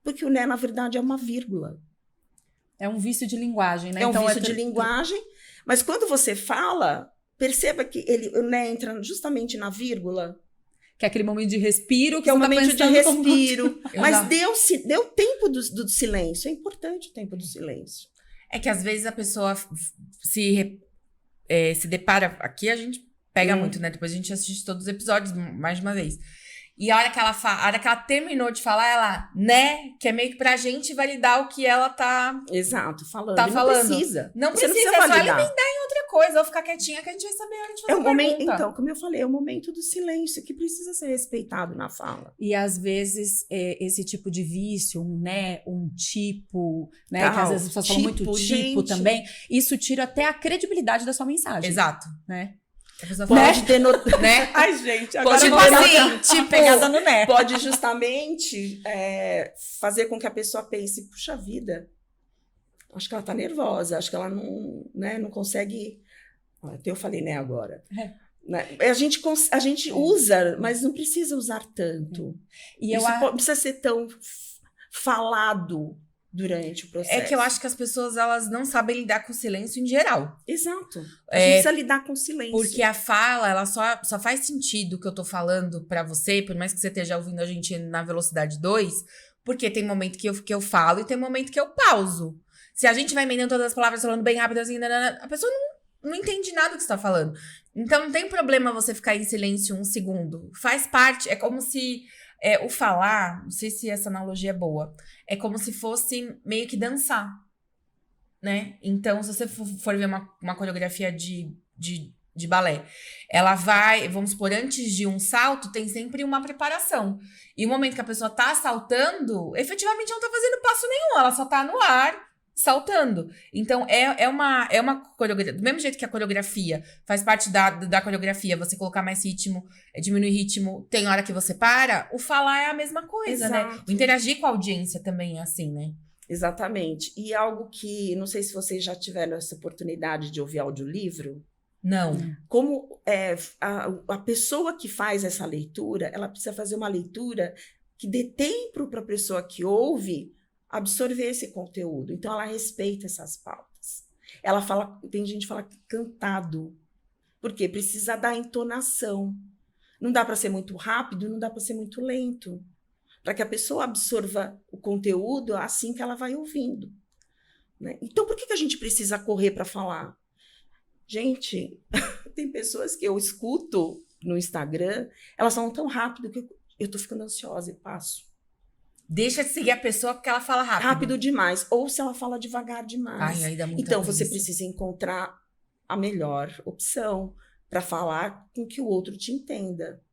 Porque o né, na verdade, é uma vírgula. É um vício de linguagem, né? É um vício de linguagem, mas quando você fala, perceba que o né entra justamente na vírgula. Que é aquele momento de respiro. Que é o momento de respiro. Como... Mas deu tempo do silêncio. É importante o tempo do silêncio. É que às vezes a pessoa se depara... Aqui a gente pega muito, né? Depois a gente assiste todos os episódios mais de uma vez. E a hora que ela terminou de falar, ela, né? Que é meio que pra gente validar o que ela tá... Exato, falando. Tá falando. Precisa. Não Você precisa, não é só validar. emendar em outra coisa, ou ficar quietinha que a gente vai saber a hora de fazer momento, pergunta. então, como eu falei, é o momento do silêncio que precisa ser respeitado na fala. E às vezes esse tipo de vício, um né, um tipo, né? Tal, que às vezes as pessoas falam muito tipo gente. também, isso tira até a credibilidade da sua mensagem. Exato. Né? Pode denotar, né? Ai, gente, agora Tipo assim, pegada no né. Pode justamente fazer com que a pessoa pense: puxa vida, acho que ela tá nervosa, acho que ela não consegue. Até eu falei né agora. Né? A gente usa, mas não precisa usar tanto. E isso não precisa ser tão falado durante o processo. É que eu acho que as pessoas, elas não sabem lidar com o silêncio em geral. Exato. A gente precisa lidar com o silêncio. Porque a fala, ela só faz sentido que eu tô falando pra você, por mais que você esteja ouvindo a gente na velocidade 2, porque tem momento que eu falo e tem momento que eu pauso. Se a gente vai emendando todas as palavras falando bem rápido assim, a pessoa não entende nada do que você tá falando. Então não tem problema você ficar em silêncio 1 segundo. Faz parte, é como se... o falar, não sei se essa analogia é boa, é como se fosse meio que dançar, né? Então, se você for ver uma coreografia de balé, ela vai, vamos supor, antes de um salto, tem sempre uma preparação. E o momento que a pessoa tá saltando, efetivamente ela não tá fazendo passo nenhum, ela só tá no ar, saltando. Então, é uma coreografia. Do mesmo jeito que a coreografia faz parte da coreografia, você colocar mais ritmo, diminuir ritmo, tem hora que você para, o falar é a mesma coisa, Exato. né? O interagir com a audiência também é assim, né? Exatamente. E algo que, não sei se vocês já tiveram essa oportunidade de ouvir audiolivro. Não. Como a pessoa que faz essa leitura, ela precisa fazer uma leitura que dê tempo para a pessoa que ouve absorver esse conteúdo. Então, ela respeita essas pautas. Ela fala, tem gente que fala cantado. Por quê? Precisa dar entonação. Não dá para ser muito rápido, não dá para ser muito lento. Para que a pessoa absorva o conteúdo assim que ela vai ouvindo. Né? Então, por que a gente precisa correr para falar? Gente, tem pessoas que eu escuto no Instagram, elas falam tão rápido que eu tô ficando ansiosa e passo. Deixa de seguir a pessoa porque ela fala rápido. Rápido demais. Ou se ela fala devagar demais. Ai, aí dá muita então, preguiça. você precisa encontrar a melhor opção para falar com que o outro te entenda.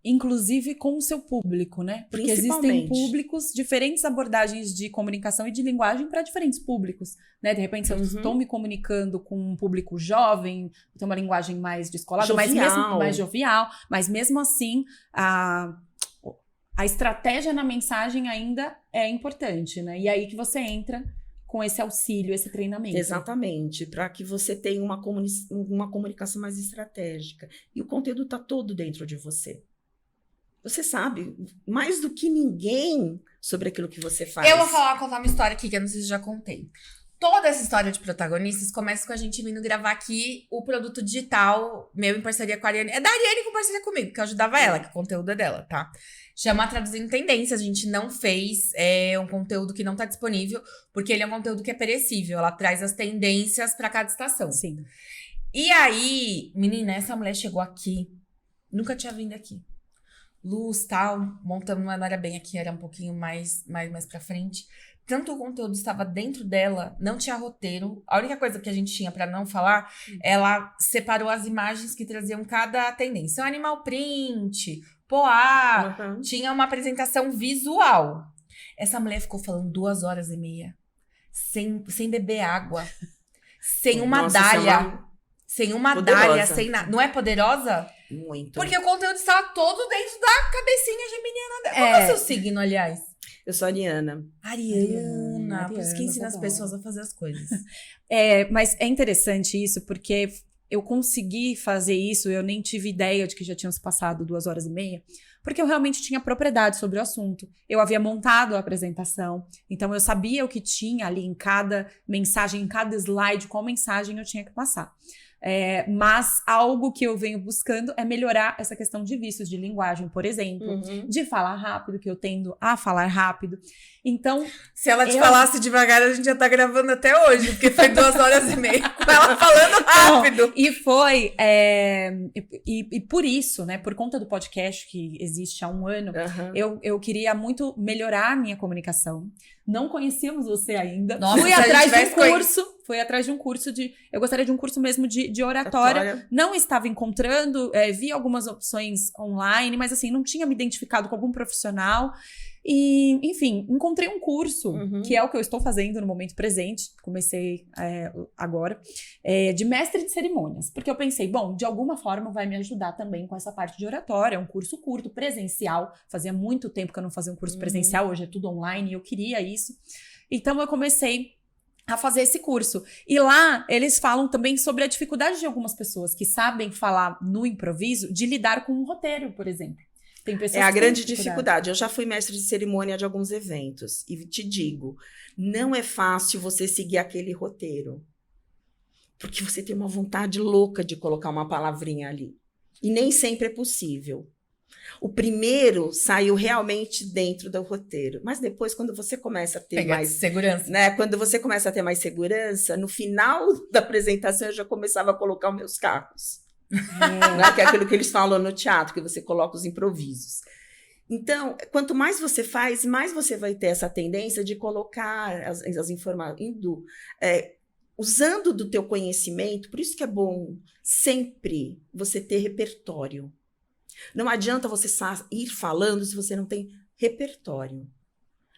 inclusive com o seu público, né? Porque existem públicos, diferentes abordagens de comunicação e de linguagem para diferentes públicos, né? De repente, se eu estou me comunicando com um público jovem, tem uma linguagem mais descolada, mas mesmo mais jovial, mas mesmo assim, a estratégia na mensagem ainda é importante, né? E aí que você entra com esse auxílio, esse treinamento. Exatamente, para que você tenha uma comunicação mais estratégica. E o conteúdo está todo dentro de você. Você sabe mais do que ninguém sobre aquilo que você faz. Eu vou contar uma história aqui que eu não sei se já contei. Toda essa história de protagonistas começa com a gente vindo gravar aqui o produto digital meu em parceria com a Ariane. É da Ariane com parceria comigo, que eu ajudava ela, que o conteúdo é dela, tá? Chama Traduzindo Tendências. A gente não fez um conteúdo que não tá disponível, porque ele é um conteúdo que é perecível. Ela traz as tendências pra cada estação. Sim. E aí, menina, essa mulher chegou aqui, nunca tinha vindo aqui. Luz, tal, montando, não era bem aqui, era um pouquinho mais pra frente. Tanto o conteúdo estava dentro dela, não tinha roteiro. A única coisa que a gente tinha pra não falar, ela separou as imagens que traziam cada tendência. Animal print, poá, tinha uma apresentação visual. Essa mulher ficou falando 2h30, sem beber água, sem uma dália. Sem uma dália, sem nada. Não é poderosa? Muito. Porque o conteúdo estava todo dentro da cabecinha geminiana dela. Qual é o seu signo, aliás? Eu sou ariana. Ariana. Por isso que ensina as pessoas a fazer as coisas. Mas é interessante isso, porque eu consegui fazer isso, eu nem tive ideia de que já tinham se passado 2h30, porque eu realmente tinha propriedade sobre o assunto. Eu havia montado a apresentação, então eu sabia o que tinha ali em cada mensagem, em cada slide, qual mensagem eu tinha que passar. Mas algo que eu venho buscando é melhorar essa questão de vícios de linguagem, por exemplo, de falar rápido, que eu tendo a falar rápido. Então, se ela te falasse devagar, a gente já tá gravando até hoje, porque foi 2h30 com ela falando rápido. Não, e foi, e por isso, né, por conta do podcast que existe há 1 ano, eu queria muito melhorar a minha comunicação. Não conhecíamos você ainda. Nossa, fui atrás de um curso eu gostaria de um curso mesmo de oratória. Não estava encontrando, vi algumas opções online, mas assim, não tinha me identificado com algum profissional. E, enfim, encontrei um curso, que é o que eu estou fazendo no momento presente, comecei agora, de mestre de cerimônias. Porque eu pensei, bom, de alguma forma vai me ajudar também com essa parte de oratória. É um curso curto, presencial. Fazia muito tempo que eu não fazia um curso presencial, hoje é tudo online e eu queria isso. Então eu comecei a fazer esse curso. E lá eles falam também sobre a dificuldade de algumas pessoas que sabem falar no improviso de lidar com um roteiro, por exemplo. Tem pessoas a grande dificuldade. Eu já fui mestre de cerimônia de alguns eventos. E te digo, não é fácil você seguir aquele roteiro. Porque você tem uma vontade louca de colocar uma palavrinha ali. E nem sempre é possível. O primeiro saiu realmente dentro do roteiro. Mas depois, quando você começa a ter mais segurança, né? Quando você começa a ter mais segurança, no final da apresentação eu já começava a colocar os meus carros. Né? Que é aquilo que eles falam no teatro, que você coloca os improvisos. Então, quanto mais você faz, mais você vai ter essa tendência de colocar as informações, usando do teu conhecimento. Por isso que é bom sempre você ter repertório. Não adianta você ir falando se você não tem repertório.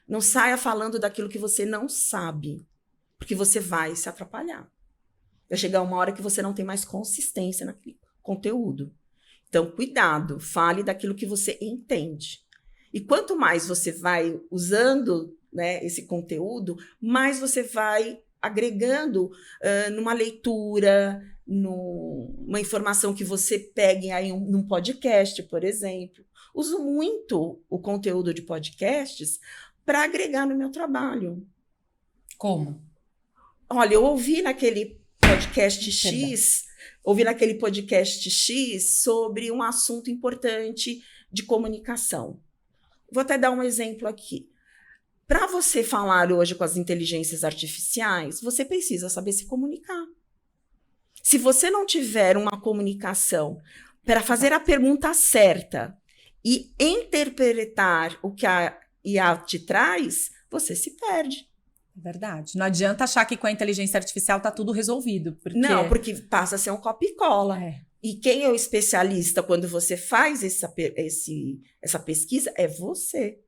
Não saia falando daquilo que você não sabe, porque você vai se atrapalhar. Vai chegar uma hora que você não tem mais consistência naquele conteúdo. Então, cuidado, fale daquilo que você entende. E quanto mais você vai usando, né, esse conteúdo, mais você vai agregando numa leitura, numa informação que você pegue aí num podcast, por exemplo. Uso muito o conteúdo de podcasts para agregar no meu trabalho. Como? Olha, eu ouvi naquele podcast X sobre um assunto importante de comunicação. Vou até dar um exemplo aqui. Para você falar hoje com as inteligências artificiais, você precisa saber se comunicar. Se você não tiver uma comunicação para fazer a pergunta certa e interpretar o que a IA te traz, você se perde. Verdade. Não adianta achar que com a inteligência artificial tá tudo resolvido. Não, porque passa a ser um copia e cola. E quem é o especialista quando você faz essa pesquisa é você.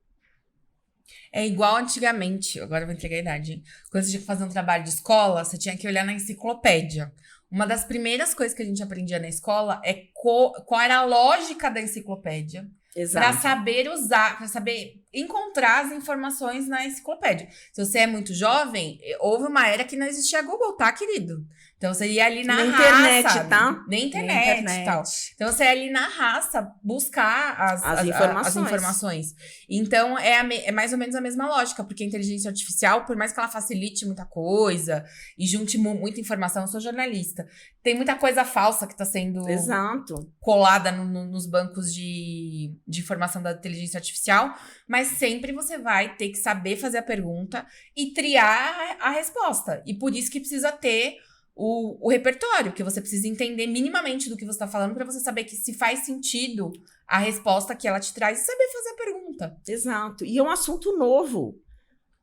É igual antigamente, agora eu vou entregar a idade. Quando você tinha que fazer um trabalho de escola, você tinha que olhar na enciclopédia. Uma das primeiras coisas que a gente aprendia na escola é qual era a lógica da enciclopédia. Para Exato. saber usar, para saber encontrar as informações na enciclopédia. Se você é muito jovem, houve uma era que não existia Google, tá, querido? Então você ia ali na internet, raça. tá? Nem internet e tal. Então você ia ali na raça buscar as informações. Então é mais ou menos a mesma lógica, porque a inteligência artificial, por mais que ela facilite muita coisa e junte muita informação, eu sou jornalista. Tem muita coisa falsa que está sendo Exato. colada nos bancos de informação da inteligência artificial, mas sempre você vai ter que saber fazer a pergunta e triar a resposta. E por isso que precisa ter o repertório, que você precisa entender minimamente do que você está falando para você saber que se faz sentido a resposta que ela te traz e saber fazer a pergunta. Exato. E é um assunto novo.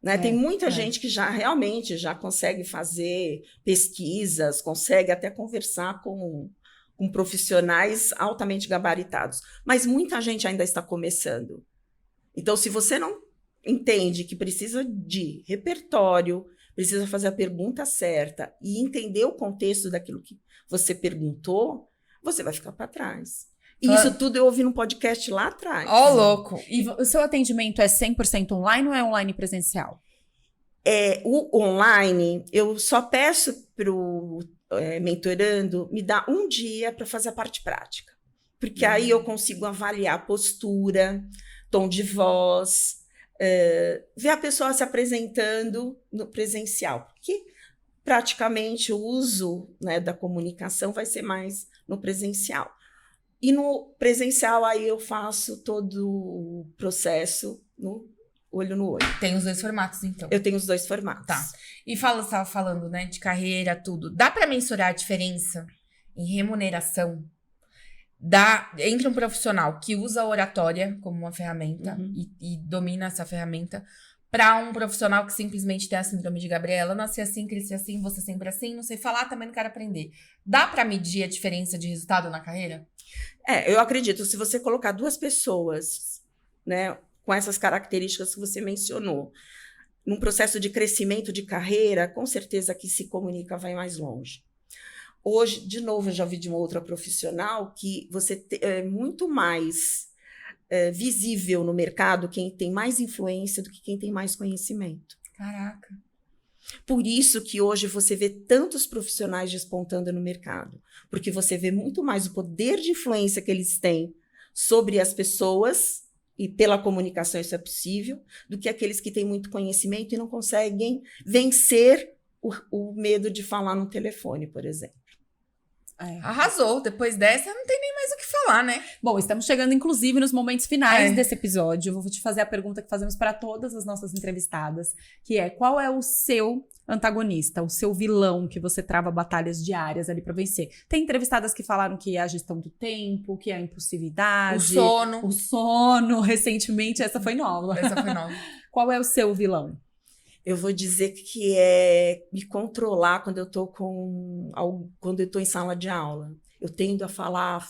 Né? Tem muita gente que realmente já consegue fazer pesquisas, consegue até conversar com profissionais altamente gabaritados. Mas muita gente ainda está começando. Então, se você não entende que precisa de repertório, precisa fazer a pergunta certa e entender o contexto daquilo que você perguntou, você vai ficar para trás. E isso tudo eu ouvi num podcast lá atrás. Louco! E o seu atendimento é 100% online ou é online presencial? O online, eu só peço para o mentorando me dar um dia para fazer a parte prática. Porque aí eu consigo avaliar a postura, tom de voz, ver a pessoa se apresentando no presencial. Porque praticamente o uso, né, da comunicação vai ser mais no presencial. E no presencial aí eu faço todo o processo no olho no olho. Tem os dois formatos, então. Eu tenho os dois formatos. Tá. E você estava falando, né, de carreira, tudo. Dá para mensurar a diferença em remuneração entre um profissional que usa a oratória como uma ferramenta e domina essa ferramenta para um profissional que simplesmente tem a síndrome de Gabriela, nasci assim, cresci assim, vou ser sempre assim, não sei falar, também não quero aprender. Dá para medir a diferença de resultado na carreira? Eu acredito, se você colocar duas pessoas, né, com essas características que você mencionou, num processo de crescimento de carreira, com certeza que se comunica vai mais longe. Hoje, de novo, eu já vi de uma outra profissional que você é muito mais visível no mercado quem tem mais influência do que quem tem mais conhecimento. Caraca. Por isso que hoje você vê tantos profissionais despontando no mercado, porque você vê muito mais o poder de influência que eles têm sobre as pessoas, e pela comunicação isso é possível, do que aqueles que têm muito conhecimento e não conseguem vencer o medo de falar no telefone, por exemplo. Arrasou. Depois dessa, não tem nem mais o que falar, né? Bom, estamos chegando, inclusive, nos momentos finais desse episódio. Eu vou te fazer a pergunta que fazemos para todas as nossas entrevistadas, que é: qual é o seu antagonista, o seu vilão que você trava batalhas diárias ali para vencer? Tem entrevistadas que falaram que é a gestão do tempo, que é a impulsividade. O sono. Recentemente, essa foi nova. Essa foi nova. Qual é o seu vilão? Eu vou dizer que é me controlar quando eu estou em sala de aula. Eu tendo a falar.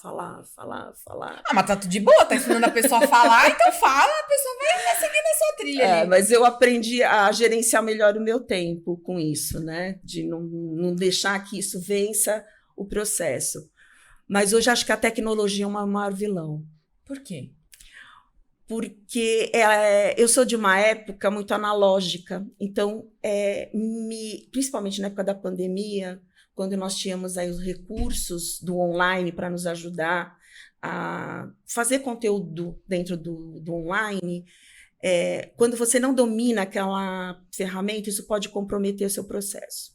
Mas tá tudo de boa, tá ensinando a pessoa a falar, então fala, a pessoa vai seguindo a sua trilha ali. Mas eu aprendi a gerenciar melhor o meu tempo com isso, né? De não deixar que isso vença o processo. Mas hoje acho que a tecnologia é o maior vilão. Por quê? Porque eu sou de uma época muito analógica, então, principalmente na época da pandemia, quando nós tínhamos aí os recursos do online para nos ajudar a fazer conteúdo dentro do online, quando você não domina aquela ferramenta, isso pode comprometer o seu processo.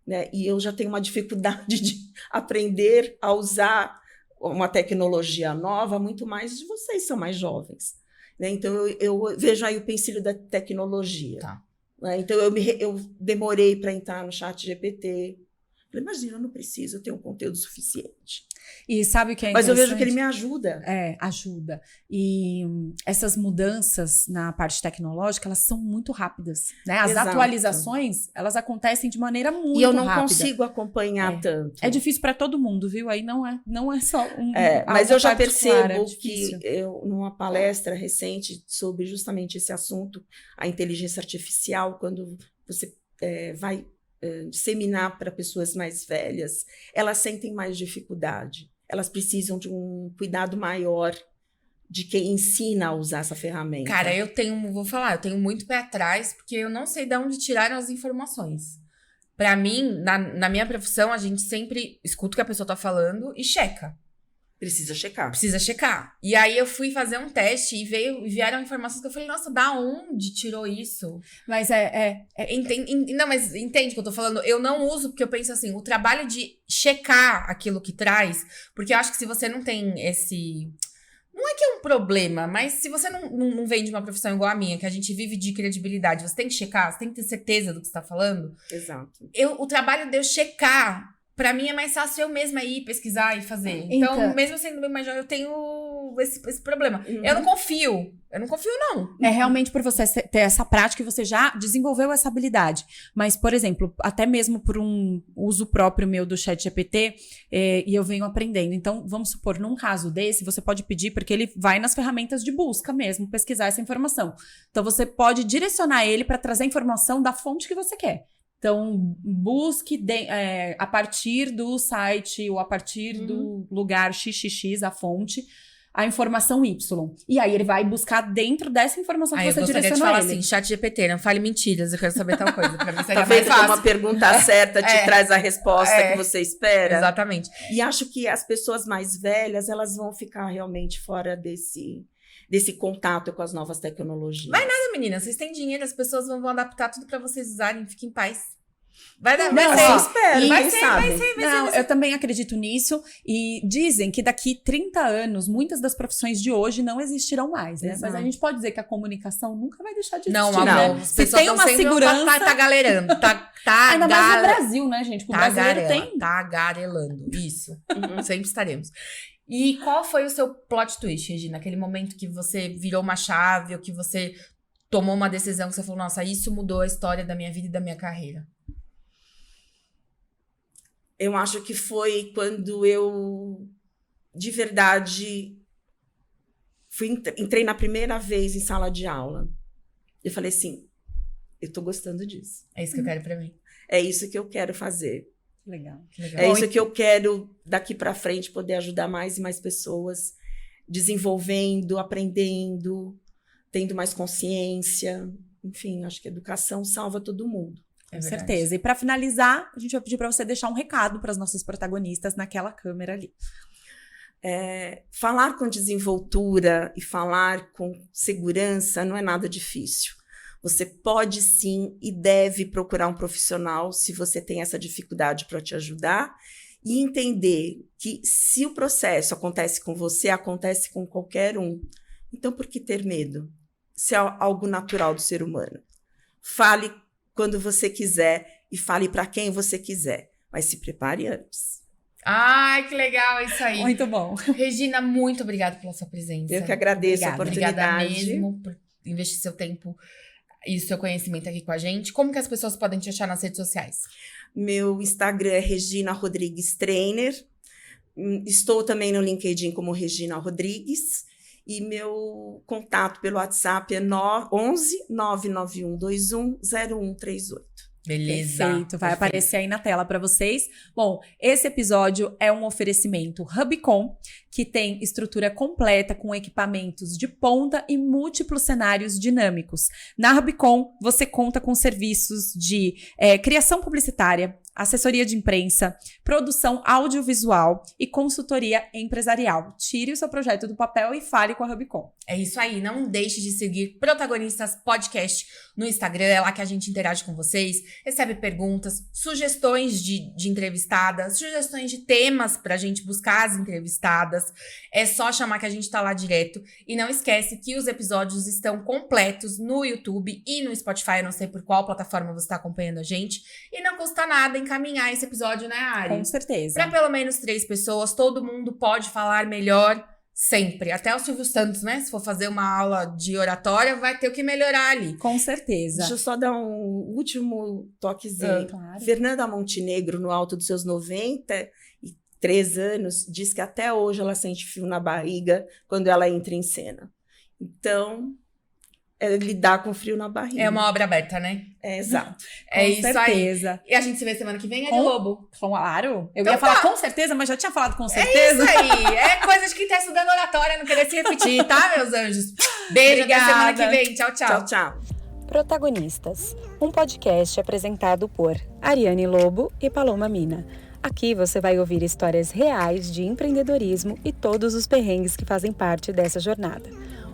Né? E eu já tenho uma dificuldade de aprender a usar uma tecnologia nova, muito mais de vocês são mais jovens. Né? Então, eu vejo aí o pensilho da tecnologia. Tá. Né? Então, eu demorei para entrar no chat GPT, Eu falei, imagina, eu não preciso, eu tenho um conteúdo suficiente. E sabe o que é Mas eu interessante? vejo que ele me ajuda. Ajuda. E essas mudanças na parte tecnológica, elas são muito rápidas, né? As Exato. atualizações, elas acontecem de maneira muito rápida. E eu não consigo acompanhar tanto. É difícil para todo mundo, viu? Aí não é só mas eu já particular, percebo difícil. que numa palestra recente sobre justamente esse assunto, a inteligência artificial, quando você vai disseminar para pessoas mais velhas, elas sentem mais dificuldade. Elas precisam de um cuidado maior de quem ensina a usar essa ferramenta. Cara, eu tenho muito pé atrás, porque eu não sei de onde tiraram as informações. Pra mim, na minha profissão, a gente sempre escuta o que a pessoa tá falando e checa. Precisa checar. Precisa checar. E aí eu fui fazer um teste e vieram informações que eu falei, nossa, da onde tirou isso? Mas Não, mas entende o que eu tô falando? Eu não uso porque eu penso assim, o trabalho de checar aquilo que traz, porque eu acho que se você não tem esse... Não é que é um problema, mas se você não vem de uma profissão igual a minha, que a gente vive de credibilidade, você tem que checar, você tem que ter certeza do que você tá falando. Exato. O trabalho de eu checar, pra mim é mais fácil eu mesma ir pesquisar e fazer. Então mesmo sendo bem mais jovem, eu tenho esse problema. Uhum. Eu não confio, não. É realmente por você ter essa prática e você já desenvolveu essa habilidade. Mas, por exemplo, até mesmo por um uso próprio meu do ChatGPT, e eu venho aprendendo. Então, vamos supor, num caso desse, você pode pedir, porque ele vai nas ferramentas de busca mesmo, pesquisar essa informação. Então, você pode direcionar ele para trazer a informação da fonte que você quer. Então, busque a partir do site ou a partir do lugar XXX, a fonte, a informação Y. E aí ele vai buscar dentro dessa informação que você direcionou ele. Eu gostaria de falar assim, ChatGPT, não fale mentiras, eu quero saber tal coisa. Pra mim seria Tá mais vendo como fácil. uma pergunta certa te traz a resposta que você espera? Exatamente. E acho que as pessoas mais velhas, elas vão ficar realmente fora desse contato com as novas tecnologias. Vai nada, meninas, vocês têm dinheiro, as pessoas vão adaptar tudo pra vocês usarem, fiquem em paz. Vai dar, Não, vai ser. eu espero, Vai quem ser, sabe? vai ser. Não, eu também acredito nisso. E dizem que daqui 30 anos, muitas das profissões de hoje não existirão mais, né? Exato. Mas a gente pode dizer que a comunicação nunca vai deixar de Não, existir, amor, né? as Se pessoas tem tão uma sempre segurança... Tá galerando, Ainda mais no Brasil, né, gente? Porque o brasileiro tem... Tagarelando, isso. Sempre estaremos. E qual foi o seu plot twist, Regina? Aquele momento que você virou uma chave, ou que você tomou uma decisão que você falou, nossa, isso mudou a história da minha vida e da minha carreira. Eu acho que foi quando eu, de verdade, entrei na primeira vez em sala de aula. Eu falei assim, eu tô gostando disso. É isso que eu quero pra mim. É isso que eu quero fazer. Legal. É isso que eu quero, daqui para frente, poder ajudar mais e mais pessoas, desenvolvendo, aprendendo, tendo mais consciência. Enfim, acho que a educação salva todo mundo. Com certeza. E para finalizar, a gente vai pedir para você deixar um recado para as nossas protagonistas naquela câmera ali. Falar com desenvoltura e falar com segurança não é nada difícil. Você pode sim e deve procurar um profissional se você tem essa dificuldade para te ajudar e entender que se o processo acontece com você, acontece com qualquer um. Então, por que ter medo? Isso é algo natural do ser humano. Fale quando você quiser e fale para quem você quiser, mas se prepare antes. Ai, que legal isso aí. Muito bom. Regina, muito obrigada pela sua presença. Eu que agradeço a oportunidade. Obrigada mesmo por investir seu tempo e seu conhecimento aqui com a gente. Como que as pessoas podem te achar nas redes sociais? Meu Instagram é Regina Rodrigues Trainer. Estou também no LinkedIn como Regina Rodrigues. E meu contato pelo WhatsApp é 11 991 21 0138. Beleza. Perfeito, vai aparecer aí na tela para vocês. Bom, esse episódio é um oferecimento Hubcon, que tem estrutura completa com equipamentos de ponta e múltiplos cenários dinâmicos. Na Hubcon, você conta com serviços de criação publicitária, assessoria de imprensa, produção audiovisual e consultoria empresarial. Tire o seu projeto do papel e fale com a Hubcon. É isso aí, não deixe de seguir Protagonistas Podcast no Instagram, é lá que a gente interage com vocês, recebe perguntas, sugestões de entrevistadas, sugestões de temas pra gente buscar as entrevistadas. É só chamar que a gente tá lá direto. E não esquece que os episódios estão completos no YouTube e no Spotify, eu não sei por qual plataforma você tá acompanhando a gente. E não custa nada encaminhar esse episódio, né, Ari? Com certeza. Pra pelo menos 3 pessoas, todo mundo pode falar melhor sempre. Até o Silvio Santos, né? Se for fazer uma aula de oratória, vai ter o que melhorar ali. Com certeza. Deixa eu só dar um último toquezinho. Claro. Fernanda Montenegro, no alto dos seus 93 anos, diz que até hoje ela sente frio na barriga quando ela entra em cena. Então, é lidar com frio na barriga. É uma obra aberta, né? É, exato. É Com isso certeza. aí. E a gente se vê semana que vem, é de Com- Lobo. Claro. Eu Então ia falar tá. com certeza, mas já tinha falado com É certeza. isso aí. É coisa de quem tá estudando oratória, não querer se repetir, tá, meus anjos? Beijo, até Obrigada. semana que vem. Tchau, tchau. Tchau, tchau. Protagonistas, um podcast apresentado por Ariane Lobo e Paloma Mina. Aqui você vai ouvir histórias reais de empreendedorismo e todos os perrengues que fazem parte dessa jornada.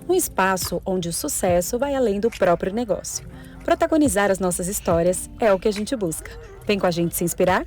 Um espaço onde o sucesso vai além do próprio negócio. Protagonizar as nossas histórias é o que a gente busca. Vem com a gente se inspirar?